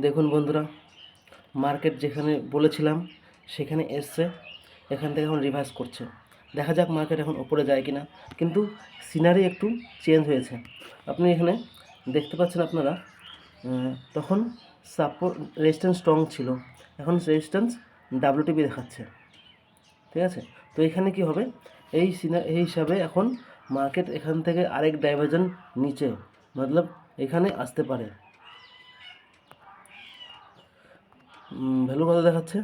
দেখুন বন্ধুরা, মার্কেট যেখানে বলেছিলাম সেখানে এসছে, এখান থেকে এখন রিভার্স করছে। দেখা যাক মার্কেট এখন ওপরে যায় কি না। কিন্তু সিনারি একটু চেঞ্জ হয়েছে। আপনি এখানে দেখতে পাচ্ছেন আপনারা, তখন সাপোর্ট রেজিস্ট্যান্স স্ট্রং ছিল, এখন রেজিস্ট্যান্স ডাব্লিউটিপি দেখাচ্ছে। ঠিক আছে, তো এখানে কি হবে, এই হিসাবে এখন মার্কেট এখান থেকে আরেক ডাইভারজন নিচে, মতলব এখানে আসতে পারে। ভ্যালু কত দেখাচ্ছে?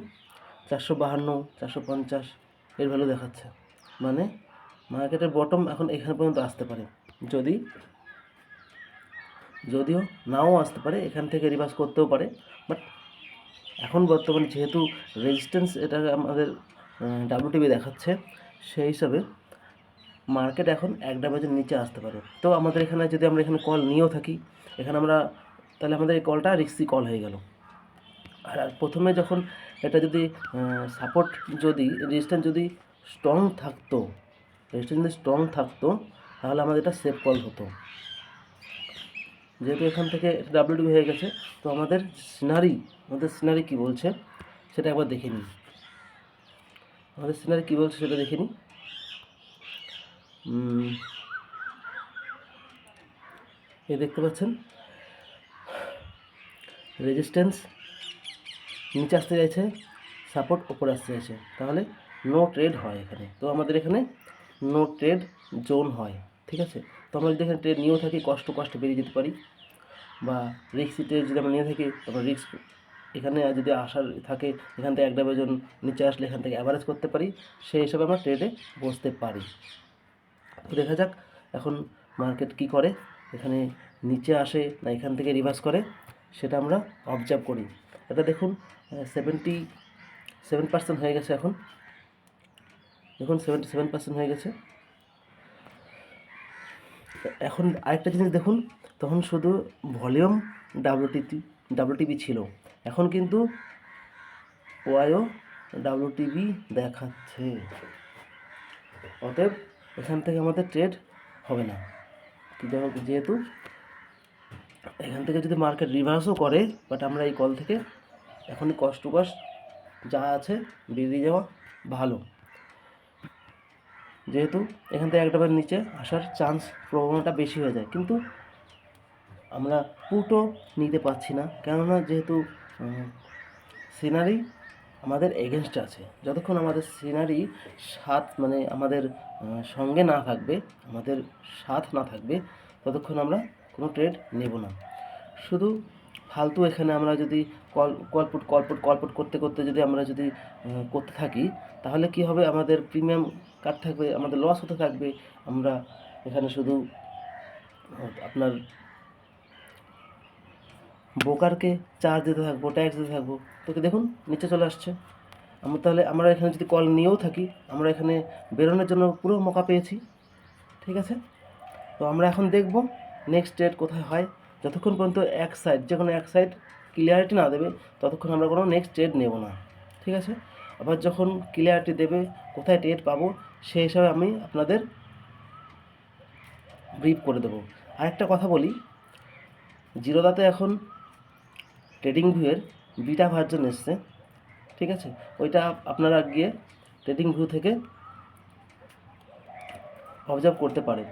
452, 450 এর ভ্যালু দেখাচ্ছে। মানে মার্কেটের বটম এখন এখানে পর্যন্ত আসতে পারে, যদিও নাও আসতে পারে, এখান থেকে রিভার্স করতেও পারে। বাট এখন বর্তমানে যেহেতু রেজিস্ট্যান্স এটা আমাদের ডাব্লিউটিপি দেখাচ্ছে, সেই হিসাবে মার্কেট এখন এক ডাইভারজন নিচে আসতে পারে। তো আমাদের এখানে যদি আমরা এখানে কল নিয়েও থাকি, এখানে আমরা তাহলে আমাদের এই কলটা রিস্কি কল হয়ে গেল। আর প্রথমে যখন এটা যদি সাপোর্ট যদি রেজিস্ট্যান্স যদি স্ট্রং থাকতো, তাহলে আমাদের এটা সেফ কল হতো। যেহেতু এখান থেকে ডাব্লিউটিপি হয়ে গেছে, তো আমাদের সিনারি কী বলছে সেটা একবার দেখে নিই। আমাদের সিনারি কী বলছে সেটা দেখে নিই। এই দেখতে পাচ্ছেন রেজিস্ট্যান্স নিচে আসতে চাইছে, সাপোর্ট ওপরে আসতে চাইছে, তাহলে নো ট্রেড হয় এখানে। তো আমাদের এখানে নো ট্রেড জোন হয়। ঠিক আছে, তো আমরা যদি এখানে ট্রেড নিয়েও থাকি, কষ্ট বেরিয়ে যেতে পারি, বা রিস্ক ট্রেড যদি আমরা নিয়ে থাকি, তারপর রিস্ক এখানে যদি আসার থাকে, এখান থেকে এক ডাইভারজন নিচে আসলে এখান থেকে অ্যাভারেজ করতে পারি, সেই হিসাবে আমরা ট্রেডে বসতে পারি। তো দেখা যাক এখন মার্কেট কি করে, এখানে নিচে আসে না এখান থেকে রিভার্স করে, সেটা আমরা অবজার্ভ করি। এটা দেখুন 77% হয়ে গেছে। এখন দেখুন 77% হয়ে গেছে। এখন আরেকটা জিনিস দেখুন, তখন শুধু ভলিউম ডাব্লিউটিপি ছিল, এখন কিন্তু ওয়াইও ডাব্লিউটিপি দেখাচ্ছে। অতএব এখান থেকে আমাদের ট্রেড হবে না, যেহেতু এখান থেকে যদি মার্কেট রিভার্সও করে, বাট আমরা এই কল থেকে এখনই কষ্ট যা আছে বেরিয়ে যাওয়া ভালো। যেহেতু এখান থেকে একটা নিচে আসার প্রবণতা বেশি হয়ে যায়, কিন্তু আমরা পুটও নিতে পারছি না, কেননা যেহেতু সিনারি আমাদের এগেনস্টে আছে। যতক্ষণ আমাদের সিনারি আমাদের সঙ্গে না থাকবে, আমাদের সাথ না থাকবে, ততক্ষণ আমরা কোনো ট্রেড নেব না। শুধু ফালতু এখানে আমরা যদি কলপুট করতে যদি আমরা করতে থাকি, তাহলে কি হবে, আমাদের প্রিমিয়াম কাট থাকবে, আমাদের লস হতে থাকবে। আমরা এখানে শুধু আপনার ব্রোকারকে চার্জ দিতে থাকবো, ট্যাক্স দিতে থাকবো। তো দেখুন নিচে চলে আসছে। আমরা এখানে যদি কল নিয়েও থাকি, আমরা এখানে বেরোনোর জন্য পুরো মৌকা পেয়েছি। ঠিক আছে, তো আমরা এখন দেখব নেক্সট ট্রেড কোথায় হয়। যতক্ষণ পর্যন্ত যে কোনো এক সাইড ক্লিয়ারিটি না দেবে, ততক্ষণ আমরা কোনো নেক্সট ট্রেড নেব না। ঠিক আছে, আবার যখন ক্লিয়ারিটি দেবে কোথায় ট্রেড পাবো, সেই হিসাবে আমি আপনাদের ব্রিফ করে দেবো। আরেকটা কথা বলি, জিরোদাতে এখন ট্রেডিং ভিউয়ের বিটা ভার্জন এসছে। ঠিক আছে, ওইটা আপনারা গিয়ে ট্রেডিং ভিউ থেকে অবজার্ভ করতে পারেন।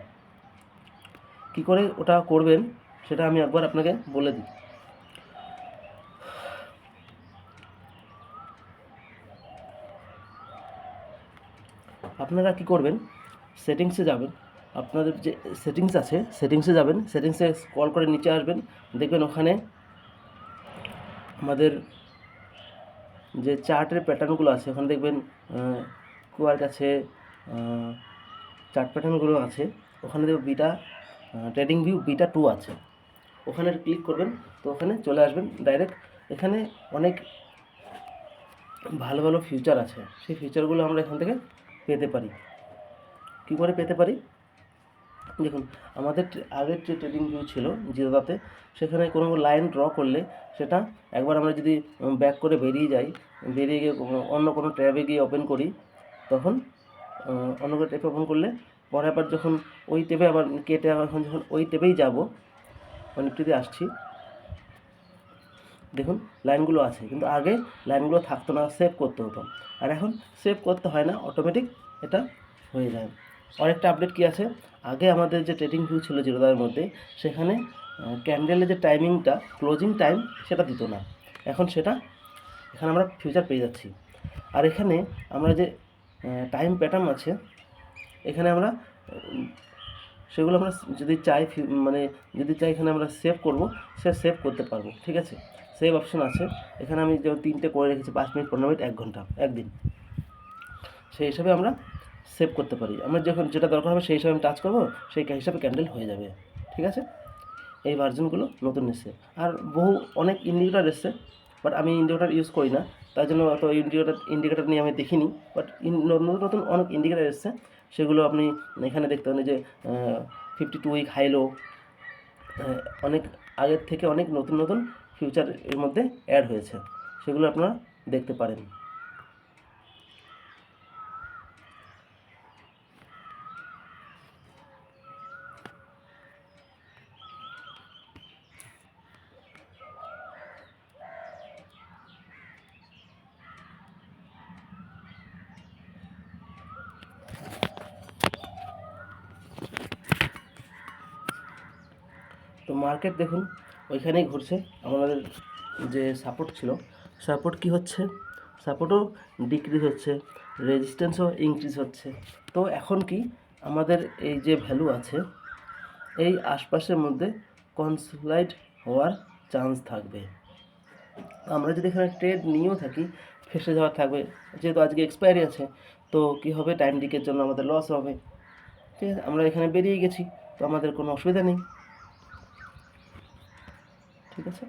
কি করে ওটা করবেন সেটা আমি একবার আপনাকে বলে দিই। আপনারা কি করবেন, সেটিংসে যাবেন, আপনাদের যে সেটিংস আছে সেটিংসে যাবেন, সেটিংসে স্ক্রল করে নিচে আসবেন, দেখবেন ওখানে আমাদের যে চার্টের প্যাটার্নগুলো আছে, ওখানে দেখবেন কুয়ার কাছে চার্ট প্যাটার্নগুলো আছে, ওখানে দেখবেন ট্রেডিং ভিউ বিটা 2 আছে, ওখানে ক্লিক করবেন। তো ওখানে চলে আসবেন ডাইরেক্ট। এখানে অনেক ভালো ভালো ফিউচার আছে, সেই ফিউচারগুলো আমরা এখান থেকে পেতে পারি। কী করে পেতে পারি, দেখুন আমাদের আগের যে ট্রেডিং ভিউ ছিল জিরোদাতে, সেখানে কোনো লাইন ড্র করলে সেটা একবার আমরা যদি ব্যাক করে বেরিয়ে গিয়ে অন্য কোনো ট্যাবে গিয়ে ওপেন করি, তখন অন্য কোনো ট্যাবে ওপেন করলে পরে আবার যখন ওই ট্যাবে আবার কেটে এখন যখন ওই ট্যাবেই যাব, নিফটিতে আসছি, দেখুন লাইনগুলো আছে, কিন্তু আগে লাইনগুলো থাকতো না, সেভ করতে হতো। আর এখন সেভ করতে হয় না, অটোমেটিক এটা হয়ে যায়। আরেকটা আপডেট কী আছে, আগে আমাদের যে ট্রেডিং ভিউ ছিল জিরোদার মধ্যে, সেখানে ক্যান্ডেলের যে টাইমিংটা, ক্লোজিং টাইম, সেটা দিত না। এখন সেটা এখানে আমরা ফিউচার পেয়ে যাচ্ছি। আর এখানে আমরা যে টাইম প্যাটার্ন আছে, এখানে আমরা সেগুলো আমরা যদি চাই মানে যদি চাই এখানে আমরা সেভ করব, সে সেভ করতে পারবো। ঠিক আছে, সেভ অপশন আছে এখানে। আমি যেমন 3টে করে রেখেছি, 5 মিনিট, 15 মিনিট, 1 ঘন্টা, একদিন, সেই হিসাবে আমরা সেভ করতে পারি। আমরা যখন যেটা দরকার হবে সেই হিসাবে আমি টাচ করবো, সেই হিসাবে ক্যান্ডেল হয়ে যাবে। ঠিক আছে, এই ভার্জনগুলো নতুন এসছে। আর অনেক ইন্ডিকেটার এসছে, বাট আমি ইন্ডিকেটার ইউজ করি না, তার জন্য অত ইন্ডিকেটার নিয়ে আমি দেখিনি। বাট নতুন নতুন অনেক ইন্ডিকেটার এসছে, সেগুলো আপনি এখানে দেখতে পারেন যে 52 উইক হাইলো, অনেক আগের থেকে অনেক নতুন নতুন ফিউচার এর মধ্যে অ্যাড হয়েছে, সেগুলো আপনারা দেখতে পারেন। তো মার্কেট দেখুন ওইখানেই ঘুরছে। আমাদের যে সাপোর্ট ছিল, সাপোর্ট কি হচ্ছে, সাপোর্টও ডিক্রিজ হচ্ছে, রেজিস্ট্যান্সও ইনক্রিজ হচ্ছে। তো এখন কি আমাদের এই যে ভ্যালু আছে, এই আশপাশের মধ্যে কনসোলাইড হওয়ার চান্স থাকবে। আমরা যদি এখানে ট্রেড নিয়েও থাকি, ফেসে যাওয়ার থাকবে, যেহেতু আজকে এক্সপায়ারি আছে, তো কী হবে, টাইম ডিকের জন্য আমাদের লস হবে। ঠিক আছে, আমরা এখানে বেরিয়ে গেছি, তো আমাদের কোনো অসুবিধা নেই। ঠিক আছে।